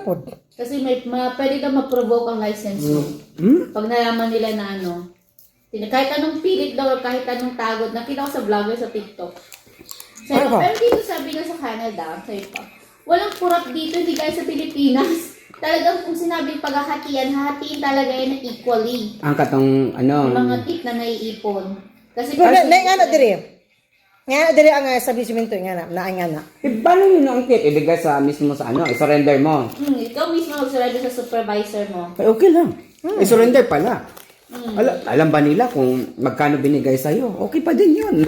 po. Kasi pwede ka ma-provoke ang license mo. Pag nalaman nila na ano, kahit anong pilit daw or kahit anong tagod, nakita ko sa vlogger sa TikTok. Sabi ko, pero dito sabi na sa Canada, sabi pa, walang kurap dito, hindi gaya sa Pilipinas. Talagang kung sinabing paghahatian, hahatiin talaga yan equally. Ang katong, ano, Yung mga tip na naiipon. Kasi Nga na dire. Nga dire ang establishment nga na. paano yun ang tip? Ibigay sa mismo sa ano, i-surrender mo. Ikaw mismo mag-surrender sa supervisor mo. Ay, okay lang. I-surrender pala. Alam ba nila kung magkano binigay sa'yo? Okay pa din yun.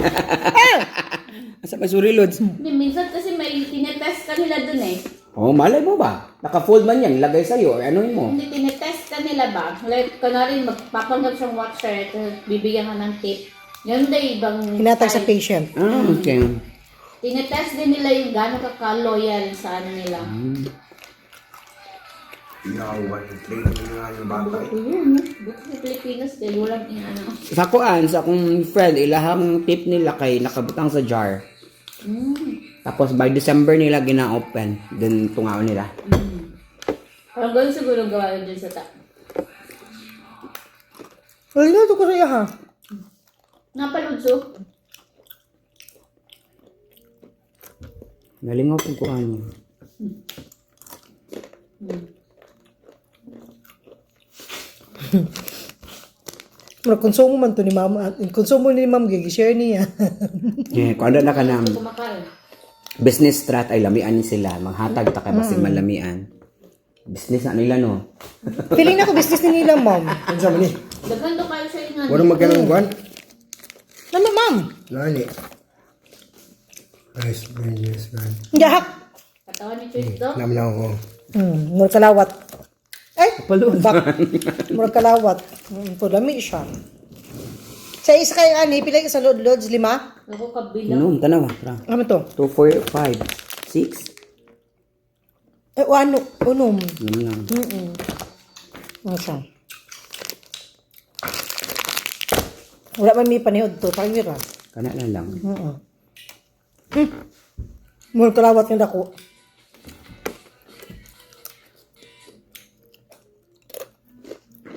Asa ba suri, Lods? Minsan kasi may tinetest ka nila dun eh. Oh, malay mo ba? Naka-fold man yan, lagay sa'yo. Ano mo? Hindi tinetest ka nila ba? Like, kunwari magpapanggap siyang watcher, bibigyan ka ng tip. Yun na ibang... Hinatag sa patient. Ah, okay. Tinetest din nila yung gano'n ka-loyal sa ano nila. Inawan yung training nga yung bata. Buti sa Pilipinas, dahil walang ano. Sa kuan, sa akong friend, ilahang tip nila kay nakabutang sa jar. Tapos by December nila gina-open. Then tungaw nila. Parang gano'n siguro gawa yun dun sa Wala ito ko sa iya ha. Napaludso. Nalingaw po kuan. Konsumo man to ni mama. Konsumo ni ma'am gigi-share niya. Kuan na ka na. Kumakain. Business strat ay lamian ni sila. Manghatag ta kay basig malamian. Business na nila no. Feeling na ko business ni nila, ma'am. Ano sa mani? Daghan to kayo sa inyo. Walang magkanang buwan? Ano, ma'am? Nani? Nice, yes, man. Gahak. Katawan ni Chris do. Alam lang ako. Mura kalawat. Ay, Palud. mura kalawat. Pudami siya. Sa isa kayo, ani, pila sa lods, 5? Ako kabilang. Inom, tanawa. Ano to? 2, 4, 5, 6. Ano? Unom. Inom lang. Ano siya? Wala man may panihod to. Pakira. Kana na lang. Mura kalawat yung dako.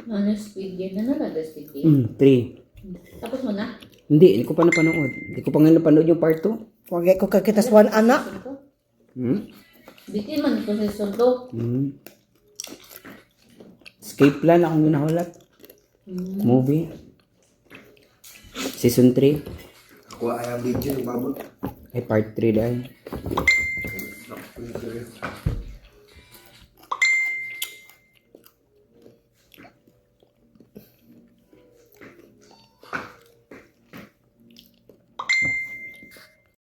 Ano speed game? Ano na speed game? 3. Tapos mo na? Hindi ko pa napanood. Hindi ko pa nga napanood yung part 2. Wag ko kakitas one anak. Bitin man ito sa season 2. Escape plan akong ginahulat. Movie. Season 3. Ako ay ang video ng babot. Ay part 3 dahil.